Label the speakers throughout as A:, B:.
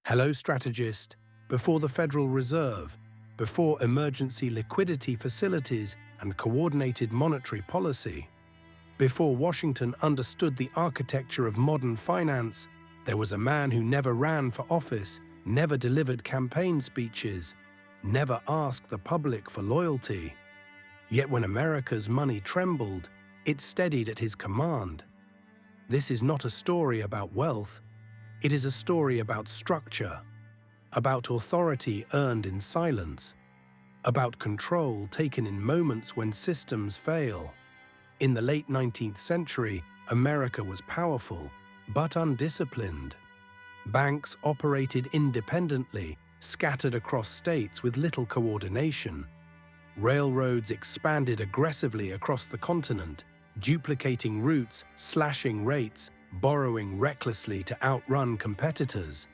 A: Hello, strategist. Before the Federal Reserve, before emergency liquidity facilities and coordinated monetary policy, before Washington understood the architecture of modern finance, there was a man who never ran for office, never delivered campaign speeches, never asked the public for loyalty. Yet when America's money trembled, it steadied at his command. This is not a story about wealth. It is a story about structure, about authority earned in silence, about control taken in moments when systems fail. In the late 19th century, America was powerful, but undisciplined. Banks operated independently, scattered across states with little coordination. Railroads expanded aggressively across the continent, duplicating routes, slashing rates, borrowing recklessly to outrun competitors.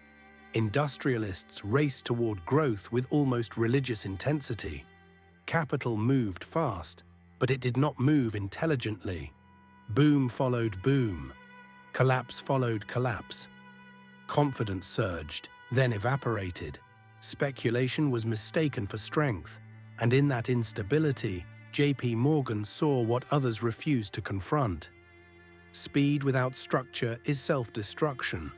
A: Industrialists raced toward growth with almost religious intensity. Capital moved fast, but it did not move intelligently. Boom followed boom. Collapse followed collapse. Confidence surged, then evaporated. Speculation was mistaken for strength, and in that instability, J.P. Morgan saw what others refused to confront. Speed without structure is self-destruction.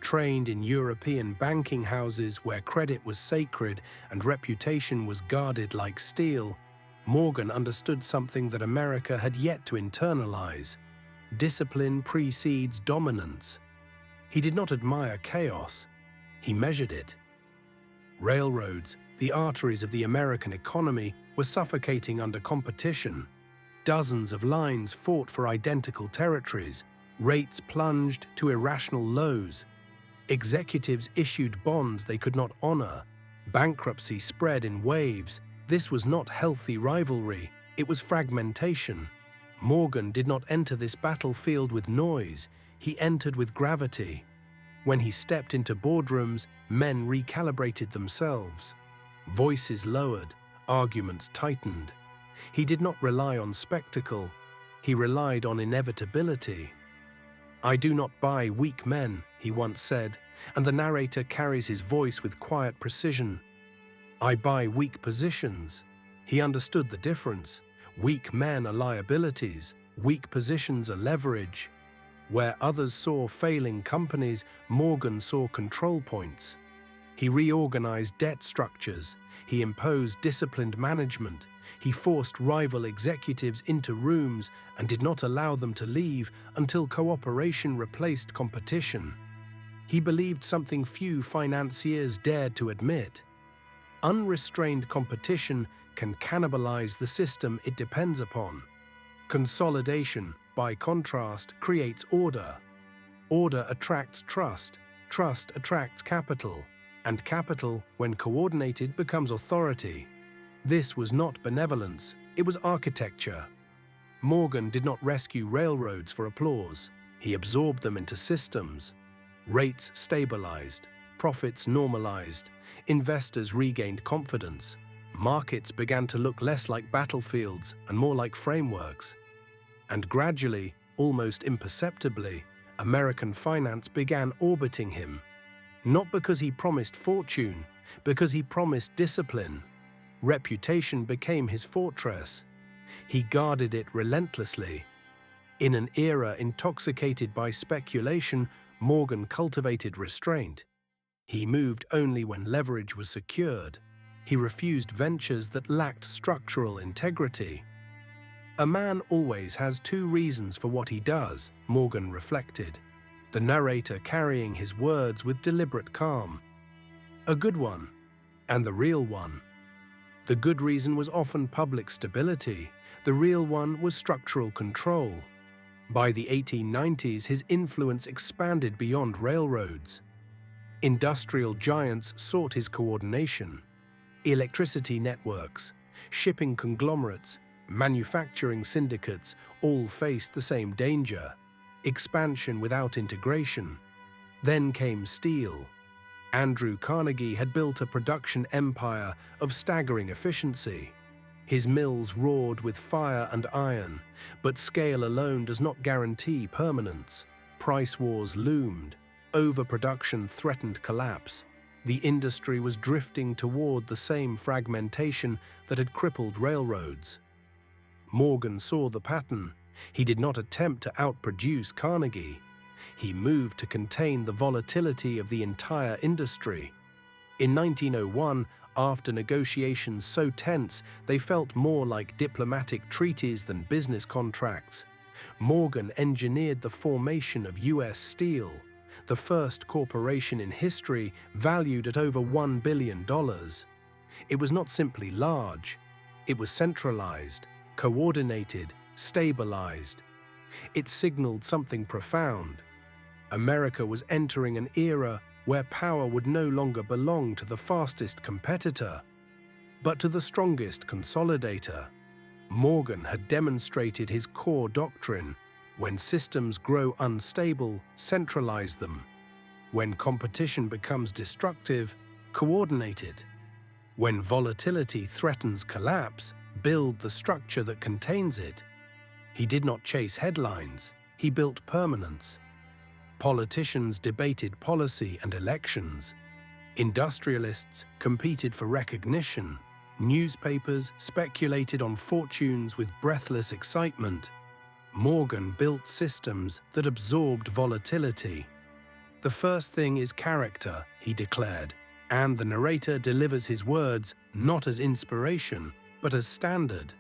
A: Trained in European banking houses where credit was sacred and reputation was guarded like steel, Morgan understood something that America had yet to internalize. Discipline precedes dominance. He did not admire chaos. He measured it. Railroads, the arteries of the American economy, were suffocating under competition. Dozens of lines fought for identical territories. Rates plunged to irrational lows. Executives issued bonds they could not honor. Bankruptcy spread in waves. This was not healthy rivalry, it was fragmentation. Morgan did not enter this battlefield with noise, he entered with gravity. When he stepped into boardrooms, men recalibrated themselves. Voices lowered, arguments tightened. He did not rely on spectacle, he relied on inevitability. "I do not buy weak men," he once said, and the narrator carries his voice with quiet precision. "I buy weak positions." He understood the difference. Weak men are liabilities, weak positions are leverage. Where others saw failing companies, Morgan saw control points. He reorganized debt structures. He imposed disciplined management. He forced rival executives into rooms and did not allow them to leave until cooperation replaced competition. He believed something few financiers dared to admit. Unrestrained competition can cannibalize the system it depends upon. Consolidation, by contrast, creates order. Order attracts trust. Trust attracts capital. And capital, when coordinated, becomes authority. This was not benevolence, it was architecture. Morgan did not rescue railroads for applause. He absorbed them into systems. Rates stabilized, profits normalized, investors regained confidence. Markets began to look less like battlefields and more like frameworks. And gradually, almost imperceptibly, American finance began orbiting him. Not because he promised fortune, because he promised discipline. Reputation became his fortress. He guarded it relentlessly. In an era intoxicated by speculation, Morgan cultivated restraint. He moved only when leverage was secured. He refused ventures that lacked structural integrity. A man always has two reasons for what he does, Morgan reflected, the narrator carrying his words with deliberate calm. A good one, and the real one. The good reason was often public stability. The real one was structural control. By the 1890s, his influence expanded beyond railroads. Industrial giants sought his coordination. Electricity networks, shipping conglomerates, manufacturing syndicates all faced the same danger: expansion without integration. Then came steel. Andrew Carnegie had built a production empire of staggering efficiency. His mills roared with fire and iron, but scale alone does not guarantee permanence. Price wars loomed. Overproduction threatened collapse. The industry was drifting toward the same fragmentation that had crippled railroads. Morgan saw the pattern. He did not attempt to outproduce Carnegie. He moved to contain the volatility of the entire industry. In 1901, after negotiations so tense they felt more like diplomatic treaties than business contracts, Morgan engineered the formation of U.S. Steel, the first corporation in history valued at over $1 billion. It was not simply large, it was centralized, coordinated, stabilized. It signaled something profound. America was entering an era where power would no longer belong to the fastest competitor, but to the strongest consolidator. Morgan had demonstrated his core doctrine: when systems grow unstable, centralize them. When competition becomes destructive, coordinate it. When volatility threatens collapse, build the structure that contains it. He did not chase headlines, he built permanence. Politicians debated policy and elections. Industrialists competed for recognition. Newspapers speculated on fortunes with breathless excitement. Morgan built systems that absorbed volatility. The first thing is character, he declared, and the narrator delivers his words not as inspiration, but as standard.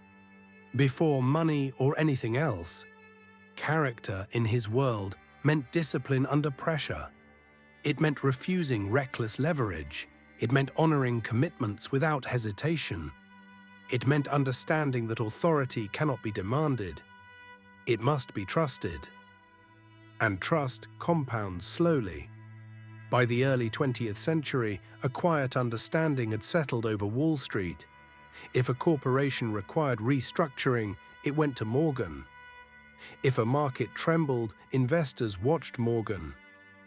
A: Before money or anything else, character in his world meant discipline under pressure. It meant refusing reckless leverage. It meant honoring commitments without hesitation. It meant understanding that authority cannot be demanded. It must be trusted. And trust compounds slowly. By the early 20th century, a quiet understanding had settled over Wall Street. If a corporation required restructuring, it went to Morgan. If a market trembled, investors watched Morgan.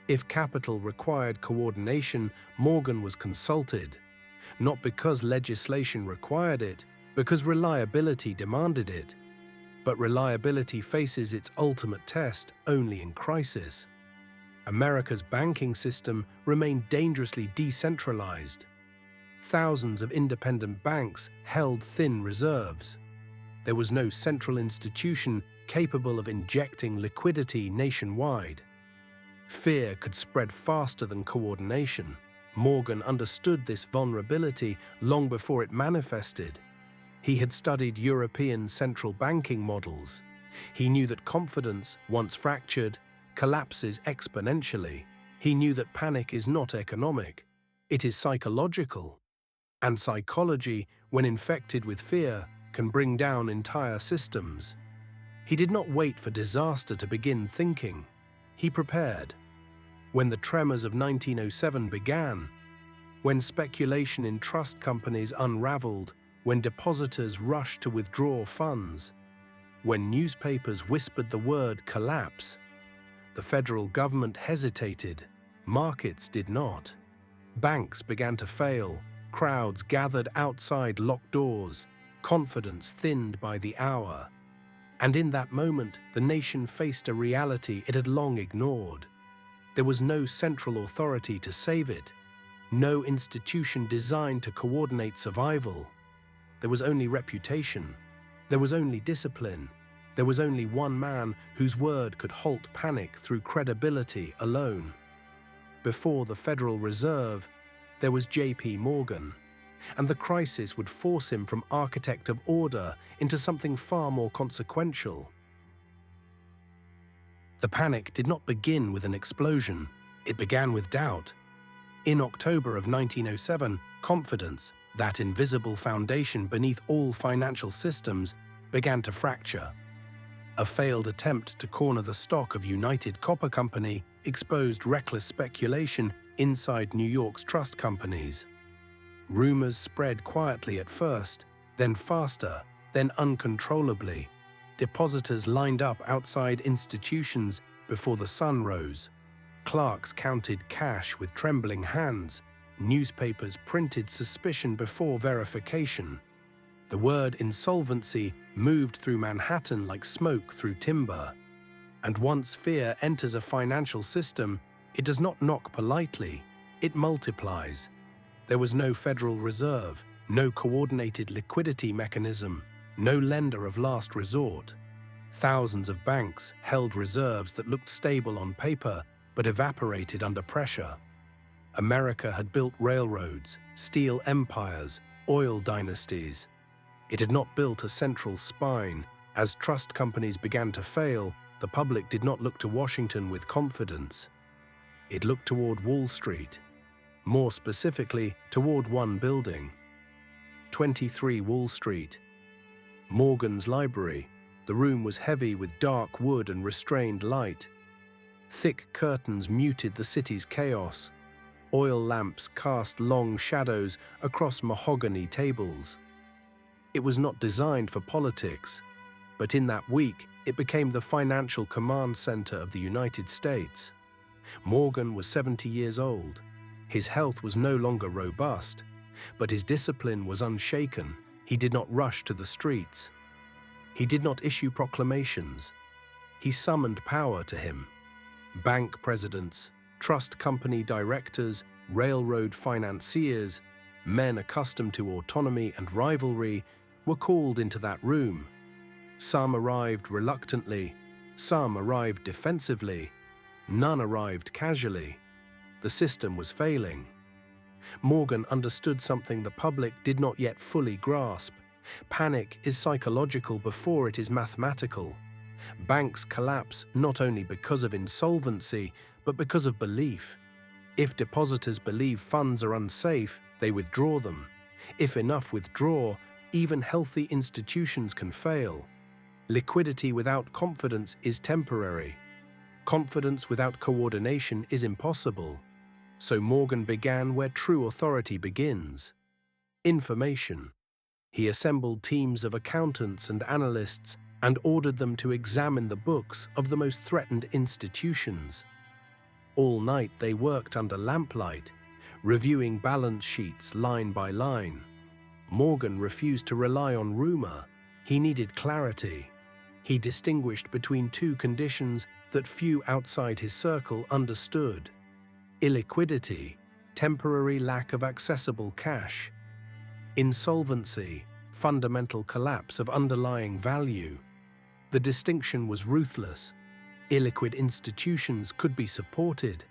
A: If capital required coordination, Morgan was consulted. Not because legislation required it, because reliability demanded it. But reliability faces its ultimate test only in crisis. America's banking system remained dangerously decentralized. Thousands of independent banks held thin reserves. There was no central institution capable of injecting liquidity nationwide. Fear could spread faster than coordination. Morgan understood this vulnerability long before it manifested. He had studied European central banking models. He knew that confidence, once fractured, collapses exponentially. He knew that panic is not economic, it is psychological. And psychology, when infected with fear, can bring down entire systems. He did not wait for disaster to begin thinking. He prepared. When the tremors of 1907 began, when speculation in trust companies unraveled, when depositors rushed to withdraw funds, when newspapers whispered the word collapse, the federal government hesitated, markets did not. Banks began to fail, crowds gathered outside locked doors, confidence thinned by the hour. And in that moment, the nation faced a reality it had long ignored. There was no central authority to save it, no institution designed to coordinate survival. There was only reputation. There was only discipline. There was only one man whose word could halt panic through credibility alone. Before the Federal Reserve, there was J.P. Morgan, and the crisis would force him from architect of order into something far more consequential. The panic did not begin with an explosion. It began with doubt. In October of 1907, confidence, that invisible foundation beneath all financial systems, began to fracture. A failed attempt to corner the stock of United Copper Company exposed reckless speculation inside New York's trust companies. Rumors spread quietly at first, then faster, then uncontrollably. Depositors lined up outside institutions before the sun rose. Clerks counted cash with trembling hands. Newspapers printed suspicion before verification. The word insolvency moved through Manhattan like smoke through timber. And once fear enters a financial system, It does not knock politely, it multiplies. There was no Federal Reserve, no coordinated liquidity mechanism, no lender of last resort. Thousands of banks held reserves that looked stable on paper but evaporated under pressure. America had built railroads, steel empires, oil dynasties. It had not built a central spine. As trust companies began to fail, the public did not look to Washington with confidence. It looked toward Wall Street, more specifically toward one building. 23 Wall Street. Morgan's library. The room was heavy with dark wood and restrained light. Thick curtains muted the city's chaos. Oil lamps cast long shadows across mahogany tables. It was not designed for politics, but in that week it became the financial command center of the United States. Morgan was 70 years old. His health was no longer robust, but his discipline was unshaken. He did not rush to the streets. He did not issue proclamations. He summoned power to him. Bank presidents, trust company directors, railroad financiers, men accustomed to autonomy and rivalry, were called into that room. Some arrived reluctantly, some arrived defensively, none arrived casually. The system was failing. Morgan understood something the public did not yet fully grasp. Panic is psychological before it is mathematical. Banks collapse not only because of insolvency, but because of belief. If depositors believe funds are unsafe, they withdraw them. If enough withdraw, even healthy institutions can fail. Liquidity without confidence is temporary. Confidence without coordination is impossible. So Morgan began where true authority begins. Information. He assembled teams of accountants and analysts and ordered them to examine the books of the most threatened institutions. All night they worked under lamplight, reviewing balance sheets line by line. Morgan refused to rely on rumor. He needed clarity. He distinguished between two conditions that few outside his circle understood: illiquidity, temporary lack of accessible cash; insolvency, fundamental collapse of underlying value. The distinction was ruthless. Illiquid institutions could be supported.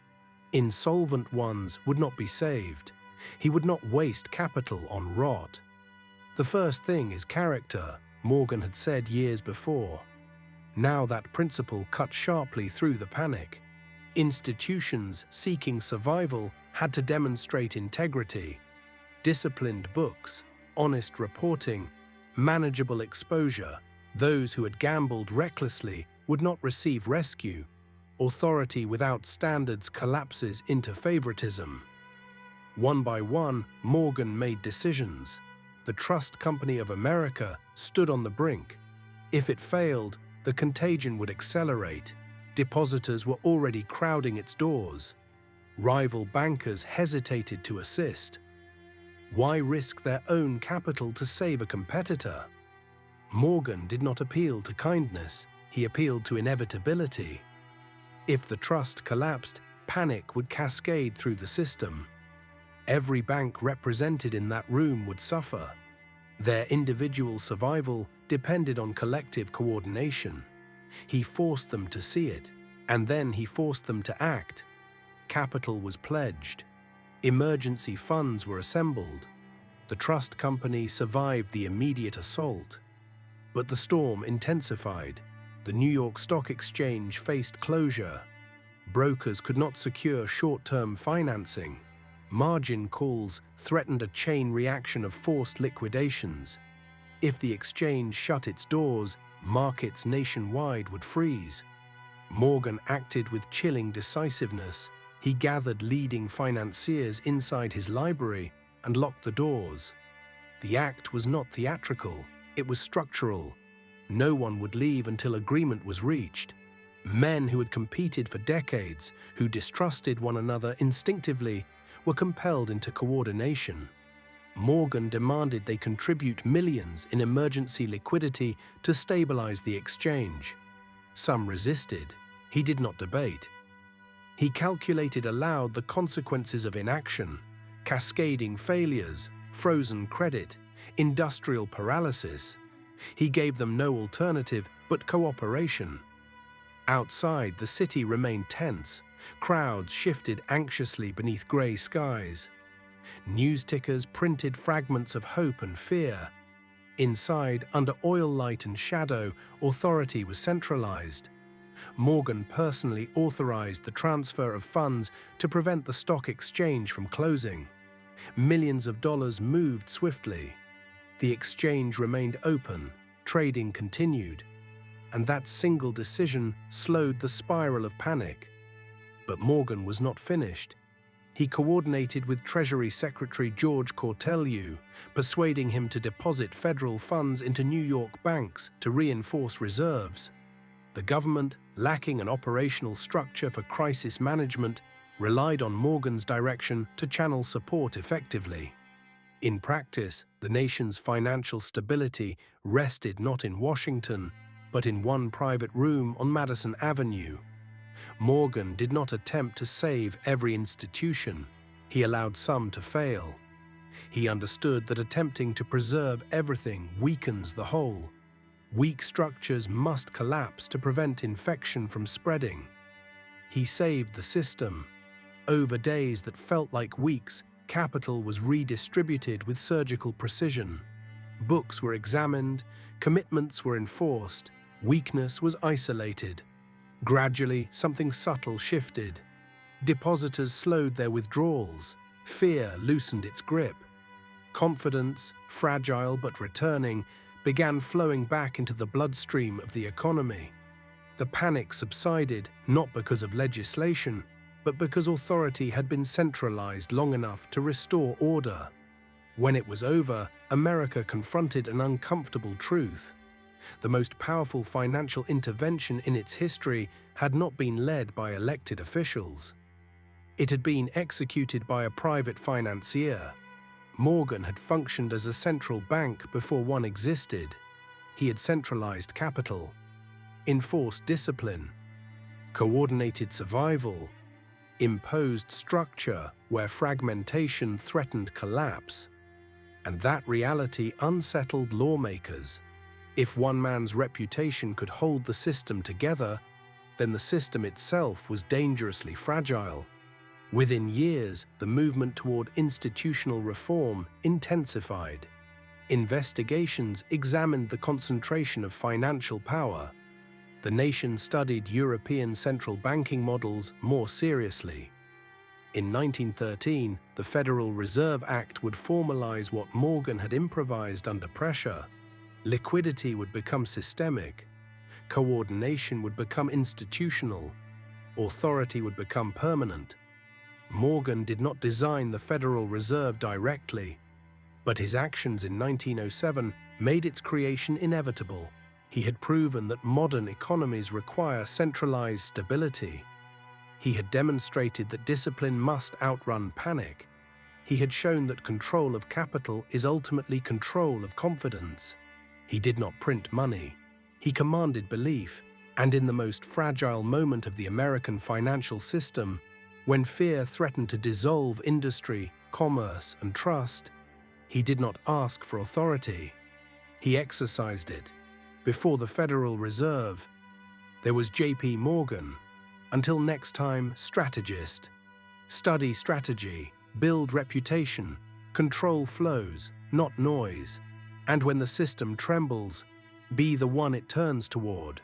A: Insolvent ones would not be saved. He would not waste capital on rot. The first thing is character, Morgan had said years before. Now that principle cut sharply through the panic. Institutions seeking survival had to demonstrate integrity. Disciplined books, honest reporting, manageable exposure. Those who had gambled recklessly would not receive rescue. Authority without standards collapses into favoritism. One by one, Morgan made decisions. The Trust Company of America stood on the brink. If it failed, the contagion would accelerate. Depositors were already crowding its doors. Rival bankers hesitated to assist. Why risk their own capital to save a competitor? Morgan did not appeal to kindness, he appealed to inevitability. If the trust collapsed, panic would cascade through the system. Every bank represented in that room would suffer. Their individual survival depended on collective coordination. He forced them to see it, and then he forced them to act. Capital was pledged. Emergency funds were assembled. The trust company survived the immediate assault. But the storm intensified. The New York Stock Exchange faced closure. Brokers could not secure short-term financing. Margin calls threatened a chain reaction of forced liquidations. If the exchange shut its doors, markets nationwide would freeze. Morgan acted with chilling decisiveness. He gathered leading financiers inside his library and locked the doors. The act was not theatrical, it was structural. No one would leave until agreement was reached. Men who had competed for decades, who distrusted one another instinctively, were compelled into coordination. Morgan demanded they contribute millions in emergency liquidity to stabilize the exchange. Some resisted. He did not debate. He calculated aloud the consequences of inaction, cascading failures, frozen credit, industrial paralysis. He gave them no alternative but cooperation. Outside, the city remained tense. Crowds shifted anxiously beneath grey skies. News tickers printed fragments of hope and fear. Inside, under oil light and shadow, authority was centralized. Morgan personally authorized the transfer of funds to prevent the stock exchange from closing. Millions of dollars moved swiftly. The exchange remained open, trading continued, and that single decision slowed the spiral of panic. But Morgan was not finished. He coordinated with Treasury Secretary George Cortelyou, persuading him to deposit federal funds into New York banks to reinforce reserves. The government, lacking an operational structure for crisis management, relied on Morgan's direction to channel support effectively. In practice, the nation's financial stability rested not in Washington, but in one private room on Madison Avenue. Morgan did not attempt to save every institution. He allowed some to fail. He understood that attempting to preserve everything weakens the whole. Weak structures must collapse to prevent infection from spreading. He saved the system. Over days that felt like weeks, capital was redistributed with surgical precision. Books were examined, commitments were enforced, weakness was isolated. Gradually, something subtle shifted. Depositors slowed their withdrawals. Fear loosened its grip. Confidence, fragile but returning, began flowing back into the bloodstream of the economy. The panic subsided not because of legislation, but because authority had been centralized long enough to restore order. When it was over, America confronted an uncomfortable truth. The most powerful financial intervention in its history had not been led by elected officials. It had been executed by a private financier. Morgan had functioned as a central bank before one existed. He had centralized capital, enforced discipline, coordinated survival, imposed structure where fragmentation threatened collapse. And that reality unsettled lawmakers. If one man's reputation could hold the system together, then the system itself was dangerously fragile. Within years, the movement toward institutional reform intensified. Investigations examined the concentration of financial power. The nation studied European central banking models more seriously. In 1913, the Federal Reserve Act would formalize what Morgan had improvised under pressure. Liquidity would become systemic. Coordination would become institutional. Authority would become permanent. Morgan did not design the Federal Reserve directly, but his actions in 1907 made its creation inevitable. He had proven that modern economies require centralized stability. He had demonstrated that discipline must outrun panic. He had shown that control of capital is ultimately control of confidence. He did not print money. He commanded belief, and in the most fragile moment of the American financial system, when fear threatened to dissolve industry, commerce, and trust, he did not ask for authority. He exercised it. Before the Federal Reserve, there was J.P. Morgan. Until next time, strategist. Study strategy, build reputation, control flows, not noise. And when the system trembles, be the one it turns toward.